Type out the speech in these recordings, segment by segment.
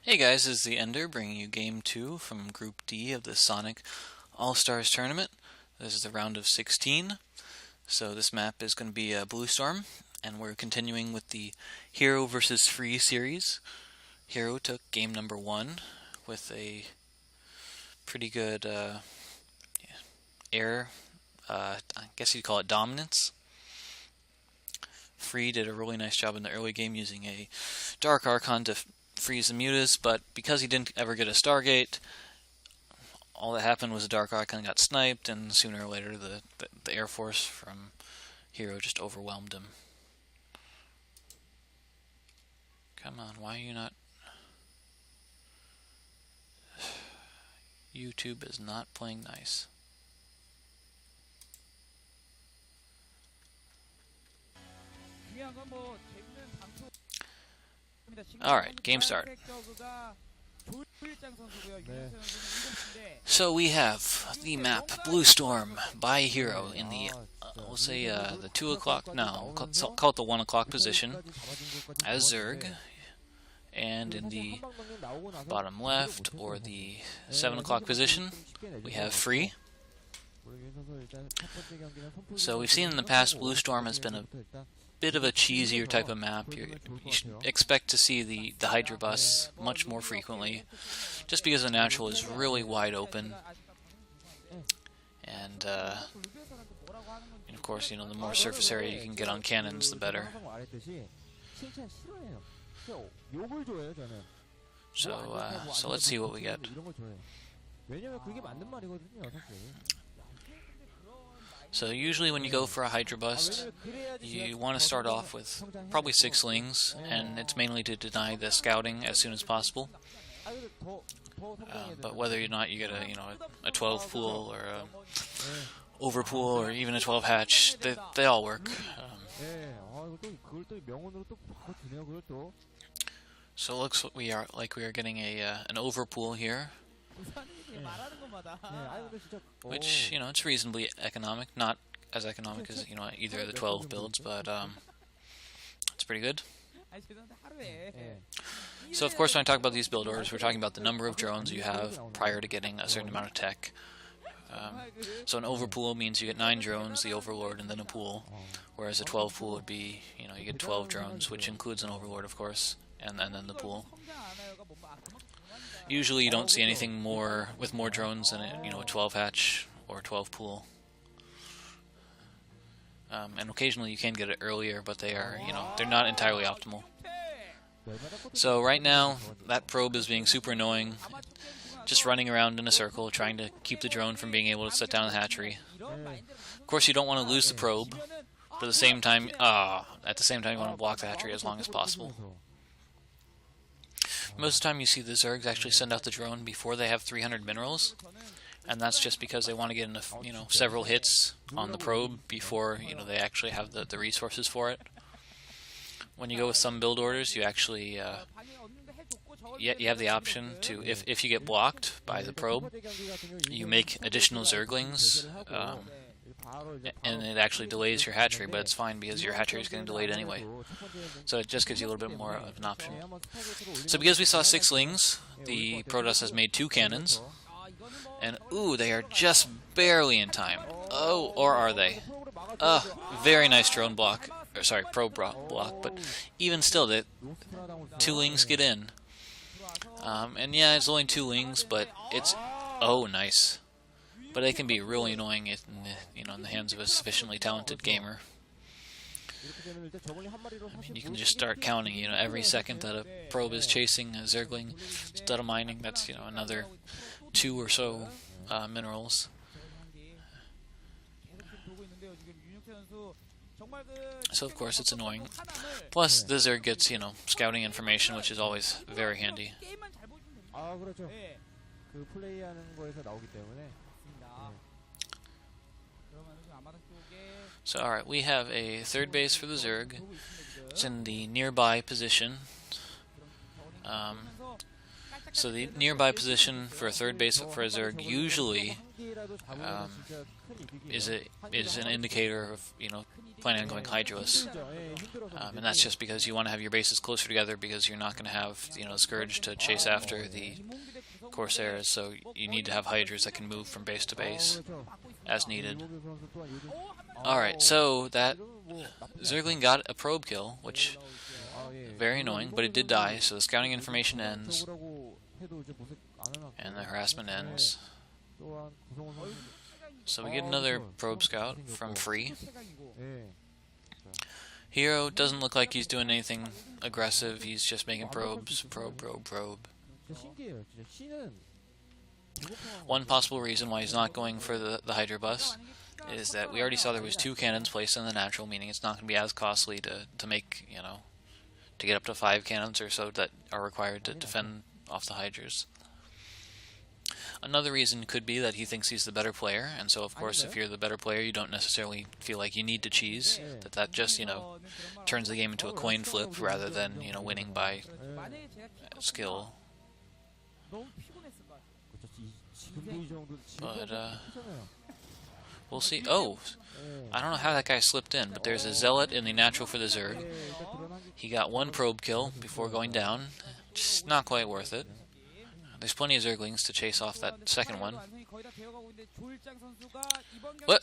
Hey guys, this is TheEnder bringing you Game 2 from Group D of the Sonic All-Stars Tournament. This is the round of 16. So this map is going to be Blue Storm, and we're continuing with the Hero versus Free series. Hero took game number 1 with a pretty good air, I guess you'd call it dominance. Free did a really nice job in the early game using a Dark Archon to freeze the Mutas, but because he didn't ever get a Stargate, all that happened was the Dark Archon got sniped, and sooner or later the Air Force from Hero just overwhelmed him. Come on, why are you not... YouTube is not playing nice. Alright, game start. So we have the map Blue Storm by Hero in the, we'll say the 2 o'clock, no, call it the 1 o'clock position as Zerg, and in the bottom left, or the 7 o'clock position, we have Free. So we've seen in the past Blue Storm has been a bit of a cheesier type of map. You should expect to see the Hydra bus much more frequently, just because the natural is really wide open, and of course, you know, the more surface area you can get on cannons, the better. So let's see what we get. So usually when you go for a Hydra bust, you want to start off with probably 6 slings, and it's mainly to deny the scouting as soon as possible. But whether or not you get a 12 pool or a overpool or even a 12 hatch, they all work. So it looks like we are getting an overpool here, which, you know, it's reasonably economic. Not as economic as, you know, either of the 12 builds, but it's pretty good. So of course when I talk about these build orders, we're talking about the number of drones you have prior to getting a certain amount of tech. So an overpool means you get 9 drones, the overlord, and then a pool, whereas a 12 pool would be, you know, you get 12 drones, which includes an overlord, of course, and then the pool. Usually you don't see anything more with more drones than a 12 hatch or 12 pool. And occasionally you can get it earlier, but they are, they're not entirely optimal. So right now that probe is being super annoying, just running around in a circle trying to keep the drone from being able to set down the hatchery. Of course you don't want to lose the probe, but at the same time you want to block the hatchery as long as possible. Most of the time you see the Zergs actually send out the drone before they have 300 minerals, and that's just because they want to get enough, several hits on the probe before, they actually have the resources for it. When you go with some build orders, you actually, you have the option to, if you get blocked by the probe, you make additional Zerglings, and it actually delays your hatchery, but it's fine because your hatchery is getting delayed anyway. So it just gives you a little bit more of an option. So because we saw 6 slings, the Protoss has made 2 cannons, and ooh, they are just barely in time. Oh, or are they? Very nice drone block, or sorry, probe block, but even still, the 2 lings get in. And yeah, it's only 2 lings, but it's, oh, nice. But it can be really annoying in the hands of a sufficiently talented gamer. I mean, you can just start counting, every second that a probe is chasing a Zergling instead of mining, that's, another 2 or so minerals. So of course it's annoying. Plus the Zerg gets, scouting information, which is always very handy. So alright, we have a third base for the Zerg. It's in the nearby position. So the nearby position for a third base for a Zerg usually is an indicator of, you know, planning on going Hydros. And that's just because you want to have your bases closer together, because you're not going to have, you know, Scourge to chase after the Corsairs, so you need to have Hydras that can move from base to base as needed. Alright, so that Zergling got a probe kill, which very annoying, but it did die, so the scouting information ends and the harassment ends. So we get another probe scout from Free. Hero doesn't look like he's doing anything aggressive, he's just making probes. Probe. One possible reason why he's not going for the Hydra bus is that we already saw there was 2 cannons placed in the natural, meaning it's not going to be as costly to make, you know, to get up to 5 cannons or so that are required to defend off the Hydras. Another reason could be that he thinks he's the better player, and so of course if you're the better player you don't necessarily feel like you need to cheese, that just, you know, turns the game into a coin flip rather than, you know, winning by skill. But we'll see. Oh, I don't know how that guy slipped in, but there's a Zealot in the natural for the Zerg. He got 1 probe kill before going down. Just not quite worth it. There's plenty of Zerglings to chase off that second one. What?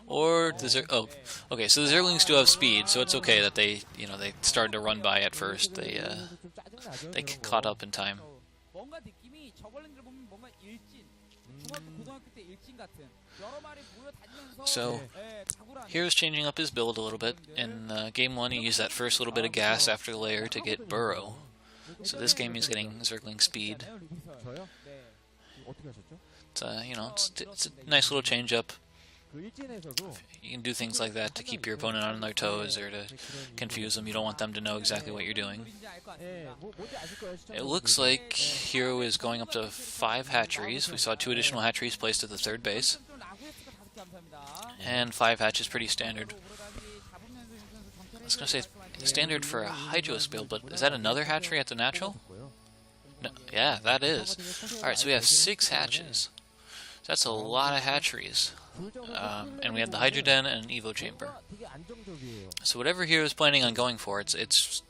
Or the Zerg... Oh, okay, so the Zerglings do have speed, so it's okay that they, you know, they started to run by at first. They caught up in time. So, Hero's changing up his build a little bit. In Game 1, he used that first little bit of gas after the layer to get Burrow. So this game he's getting Zergling speed. It's, you know, it's a nice little change up. You can do things like that to keep your opponent on their toes or to confuse them. You don't want them to know exactly what you're doing. It looks like Hero is going up to 5 hatcheries. We saw 2 additional hatcheries placed at the third base. And 5 hatch is pretty standard. I was going to say standard for a Hydros build, but is that another hatchery at the natural? No, yeah, that is. Alright, so we have 6 hatches. That's a lot of hatcheries. And we have the Hydra Den and an Evo Chamber. So whatever Hero is planning on going for, it's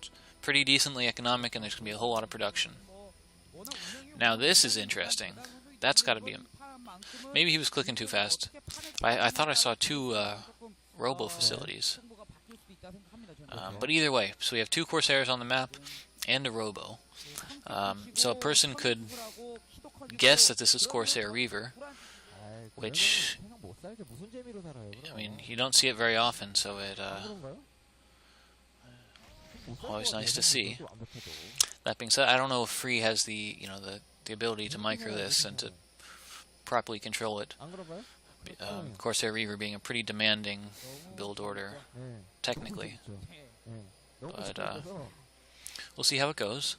pretty decently economic, and there's going to be a whole lot of production. Now this is interesting. That's got to be... Maybe he was clicking too fast. I thought I saw 2 robo facilities. But either way, so we have 2 Corsairs on the map and a robo. So a person could guess that this is Corsair Reaver, which, I mean, you don't see it very often, so it always nice to see. That being said, I don't know if Free has the, you know, the ability to micro this and to properly control it. Corsair Reaver being a pretty demanding build order, technically. But we'll see how it goes.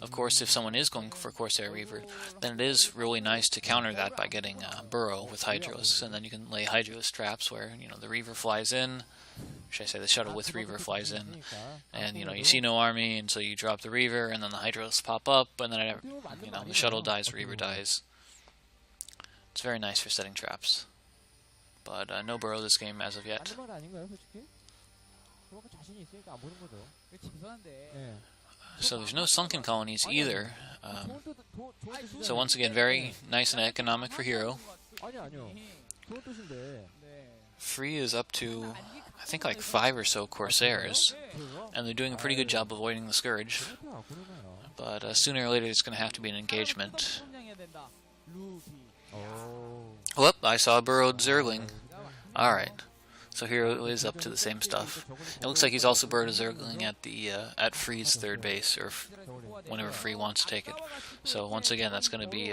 Of course, if someone is going for Corsair Reaver, then it is really nice to counter that by getting Burrow with Hydros, and then you can lay Hydros traps where, you know, the Reaver flies in, should I say the shuttle with Reaver flies in, and, you know, you see no army, and so you drop the Reaver, and then the Hydros pop up, and then, you know, the shuttle dies, the Reaver dies. It's very nice for setting traps. But no Burrow this game as of yet. So there's no sunken colonies either. So once again, very nice and economic for Hero. Free is up to, I think, like 5 or so Corsairs, and they're doing a pretty good job avoiding the Scourge. But sooner or later it's going to have to be an engagement. Whoop, I saw a burrowed Zergling. Alright. So Hero is up to the same stuff. It looks like he's also burrowed a Zergling at the at Free's third base, or whenever Free wants to take it. So once again, that's going to be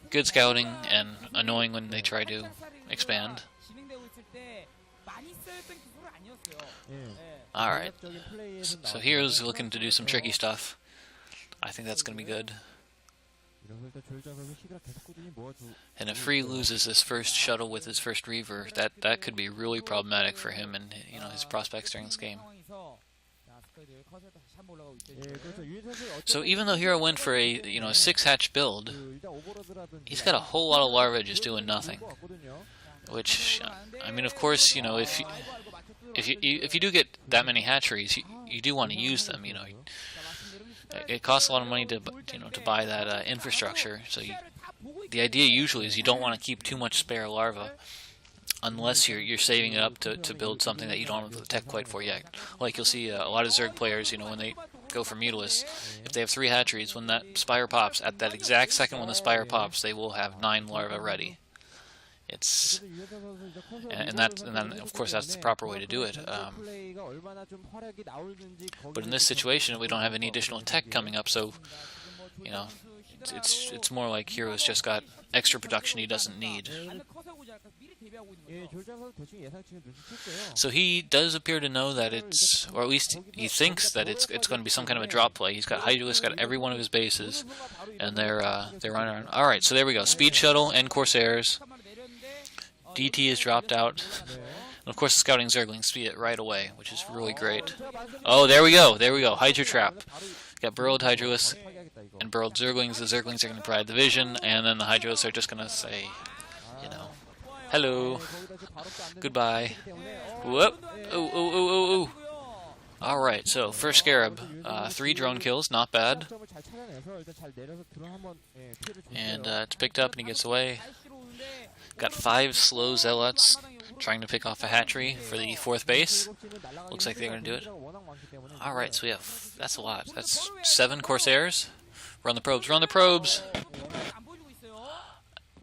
good scouting and annoying when they try to expand. Alright. So Hero's looking to do some tricky stuff. I think that's going to be good. And if Free loses this first shuttle with his first Reaver, that could be really problematic for him and his prospects during this game. So even though Hero went for a 6-hatch build, he's got a whole lot of larvae just doing nothing. Which, I mean, of course, if you do get that many hatcheries, you do want to use them. It costs a lot of money to buy that infrastructure. So the idea usually is you don't want to keep too much spare larvae, unless you're saving it up to build something that you don't have the tech quite for yet. Like you'll see a lot of Zerg players, when they go for Mutalisk, if they have 3 hatcheries, when that spire pops, at that exact second when the spire pops, they will have 9 larvae ready. And then of course that's the proper way to do it. But in this situation, we don't have any additional tech coming up, so it's more like Hero's just got extra production he doesn't need. So he does appear to know that it's, or at least he thinks that it's going to be some kind of a drop play. He's got Hydralisk at every one of his bases, and they're running around. All right, so there we go. Speed Shuttle and Corsairs. DT is dropped out. And of course, the Scouting Zerglings see it right away, which is really great. Oh, there we go. There we go. Hydra Trap. Got burrowed Hydralisk and burrowed Zerglings. The Zerglings are going to provide the vision, and then the Hydralisks are just going to say, hello, goodbye. Whoop. Oh. Alright, so first Scarab. 3 drone kills, not bad. And it's picked up and he gets away. Got 5 slow Zealots trying to pick off a hatchery for the 4th base. Looks like they're going to do it. Alright, so that's a lot. That's 7 Corsairs. Run the probes, run the probes!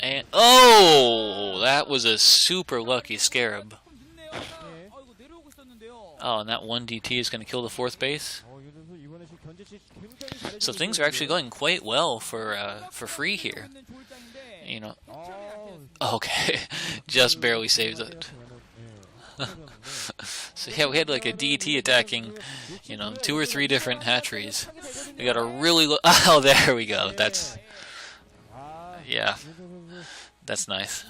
And, oh! That was a super lucky Scarab. Oh, and that 1 DT is going to kill the 4th base. So things are actually going quite well for Free here. Okay, just barely saved it. So yeah, we had like a DT attacking, 2 or 3 different hatcheries. We got a really oh, there we go. Yeah, that's nice.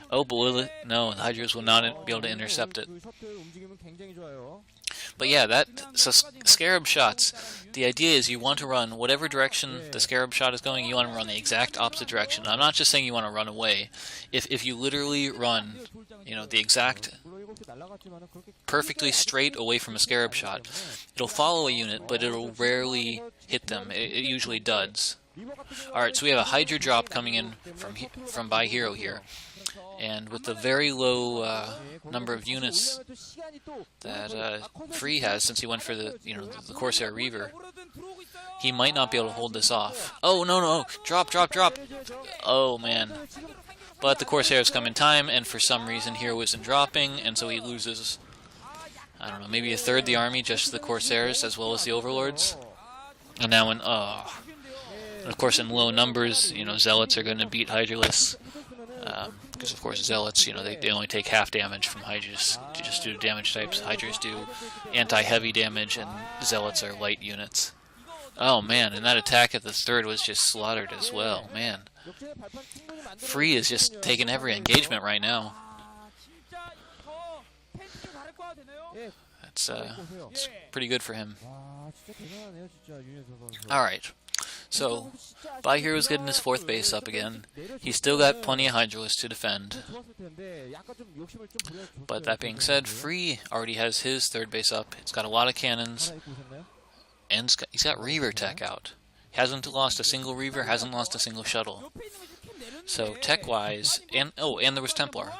Oh, but no, the Hydras will not be able to intercept it. But yeah, so Scarab shots, the idea is you want to run whatever direction the Scarab shot is going, you want to run the exact opposite direction. I'm not just saying you want to run away. If you literally run, the exact perfectly straight away from a Scarab shot, it'll follow a unit, but it'll rarely hit them. It usually duds. Alright, so we have a Hydra drop coming in from by.hero here. And with the very low number of units that Free has, since he went for the Corsair Reaver, he might not be able to hold this off. Oh, no. Drop. Oh, man. But the Corsairs come in time, and for some reason Hero isn't dropping, and so he loses, I don't know, maybe a third the army, just the Corsairs, as well as the Overlords. And now and of course in low numbers, Zealots are going to beat Hydralisks. Because of course Zealots, they only take half damage from Hydras just due to damage types. Hydras do anti-heavy damage, and Zealots are light units. Oh man, and that attack at the 3rd was just slaughtered as well. Man, Free is just taking every engagement right now. It's pretty good for him. Alright. So, by.hero's getting his 4th base up again. He's still got plenty of Hydralisks to defend. But that being said, Free already has his 3rd base up. It's got a lot of cannons. And he's got Reaver tech out. He hasn't lost a single Reaver, hasn't lost a single shuttle. So, tech-wise, and there was Templar.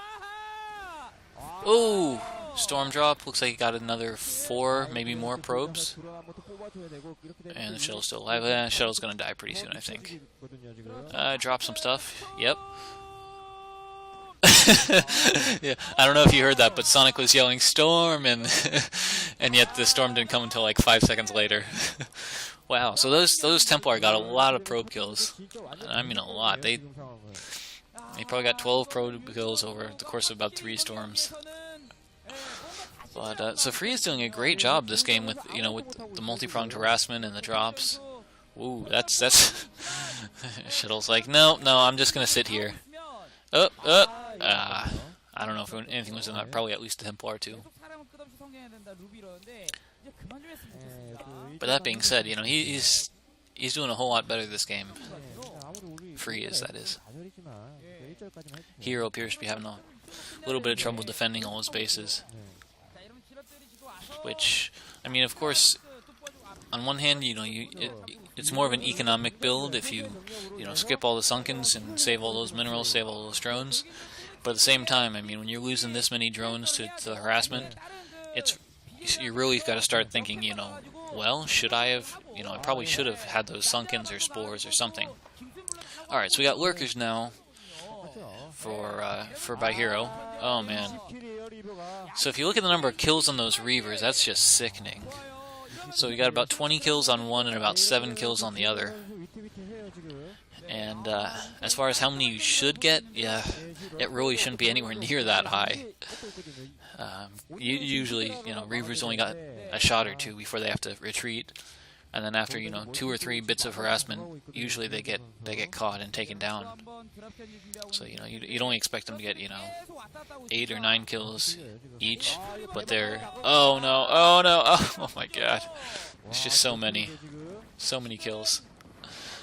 Oh! Storm drop. Looks like he got another 4, maybe more probes. And the shuttle's still alive. The shuttle's going to die pretty soon, I think. Drop some stuff. Yep. Yeah, I don't know if you heard that, but Sonic was yelling "Storm!" and yet the storm didn't come until like 5 seconds later. Wow, so those Templar got a lot of probe kills. I mean a lot. They probably got 12 probe kills over the course of about 3 storms. But so Free is doing a great job this game with with the multi-pronged harassment and the drops. Ooh, that's Shuttle's like, no, I'm just gonna sit here. I don't know if anything was in that. Probably at least a Templar too. But that being said, you know, he's doing a whole lot better this game. Free is, that is. Hero appears to be having a little bit of trouble defending all his bases. Which, I mean, of course, on one hand, you know, it's more of an economic build if you know, skip all the sunkens and save all those minerals, save all those drones. But at the same time, I mean, when you're losing this many drones to the harassment, you really got to start thinking, you know, well, should I have, you know, I probably should have had those sunkens or spores or something. Alright, so we got lurkers now for by.hero. Oh man. So if you look at the number of kills on those Reavers, that's just sickening. So we got about 20 kills on one and about 7 kills on the other. And as far as how many you should get, yeah, it really shouldn't be anywhere near that high. Usually, you know, Reavers only got a shot or two before they have to retreat, and then after, you know, 2 or 3 bits of harassment, usually they get caught and taken down. So, you know, you'd only expect them to get, you know, 8 or 9 kills each, but they're oh no, oh my god, it's just so many kills.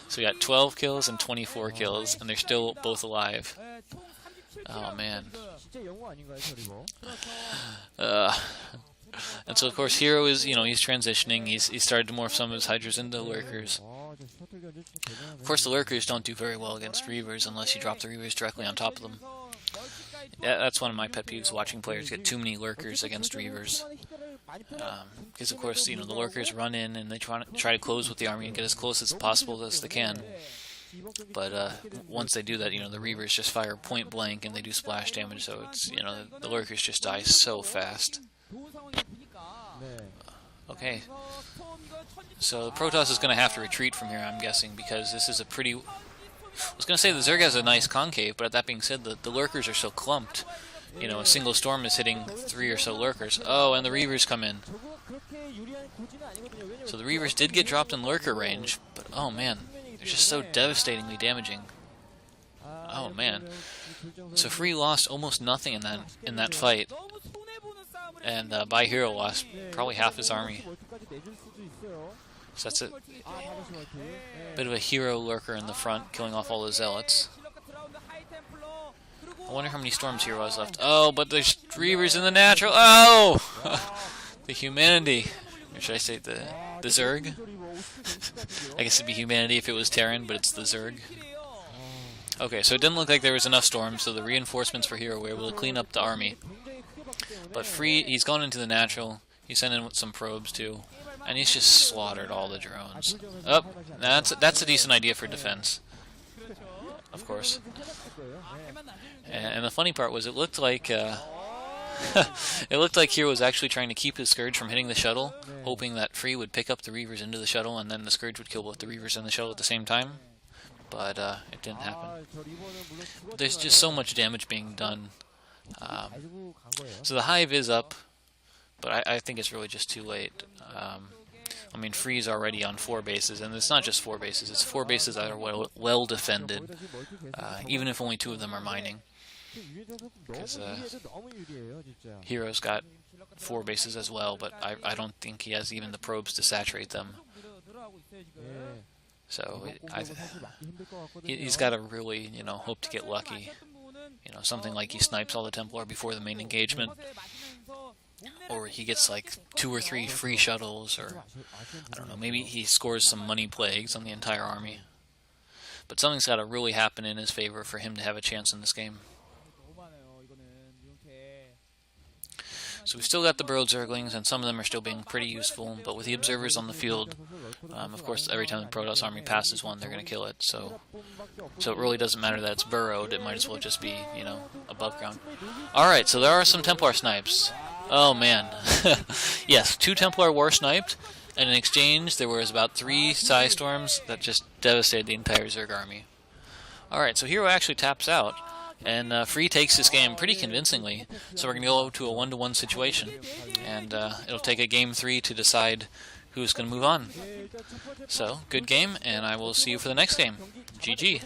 So we got 12 kills and 24 kills, and they're still both alive. Oh man. And so of course Hero is, you know, he's transitioning. He's started to morph some of his Hydras into lurkers. Of course the lurkers don't do very well against Reavers unless you drop the Reavers directly on top of them. Yeah, that's one of my pet peeves, watching players get too many lurkers against Reavers. Because of course, you know, the lurkers run in and they try to close with the army and get as close as possible as they can. But once they do that, you know, the Reavers just fire point blank and they do splash damage, so it's, you know, the lurkers just die so fast. Okay. So the Protoss is going to have to retreat from here, I'm guessing, because this is a pretty... I was going to say the Zerg has a nice concave, but that being said, the lurkers are so clumped. You know, a single storm is hitting 3 or so lurkers. Oh, and the Reavers come in. So the Reavers did get dropped in lurker range, but oh man, they're just so devastatingly damaging. Oh man. So Free lost almost nothing in that fight, and by.hero lost probably half his army. So that's a bit of a hero lurker in the front, killing off all the zealots. I wonder how many storms Hero has left. Oh, but there's Reavers in the natural. Oh! The humanity. Or should I say the Zerg? I guess it'd be humanity if it was Terran, but it's the Zerg. Okay, so it didn't look like there was enough storms, so the reinforcements for Hero were able to clean up the army. But Free, he's gone into the natural. He sent in with some probes too, and he's just slaughtered all the drones. Oh, that's a decent idea for defense, of course. And the funny part was, it looked like Hero was actually trying to keep his Scourge from hitting the shuttle, hoping that Free would pick up the Reavers into the shuttle, and then the Scourge would kill both the Reavers and the shuttle at the same time. But it didn't happen. There's just so much damage being done. So the Hive is up, but I think it's really just too late. I mean, Free's already on 4 bases, and it's not just 4 bases, it's 4 bases that are well defended, even if only 2 of them are mining. Because Hero's got 4 bases as well, but I don't think he has even the probes to saturate them. So he's got to really, you know, hope to get lucky. You know, something like he snipes all the Templar before the main engagement, or he gets like 2 or 3 free shuttles, or I don't know, maybe he scores some money plagues on the entire army. But something's got to really happen in his favor for him to have a chance in this game. So we've still got the burrowed Zerglings, and some of them are still being pretty useful, but with the observers on the field, of course, every time the Protoss army passes one, they're going to kill it, so it really doesn't matter that it's burrowed, it might as well just be, you know, above ground. Alright, so there are some Templar snipes. Oh man. Yes, 2 Templar were sniped, and in exchange there was about 3 Psy Storms that just devastated the entire Zerg army. Alright, so Hero actually taps out, and Free takes this game pretty convincingly, so we're going to go to a 1-to-1 situation, and it'll take a game 3 to decide who's going to move on. So, good game, and I will see you for the next game. GG.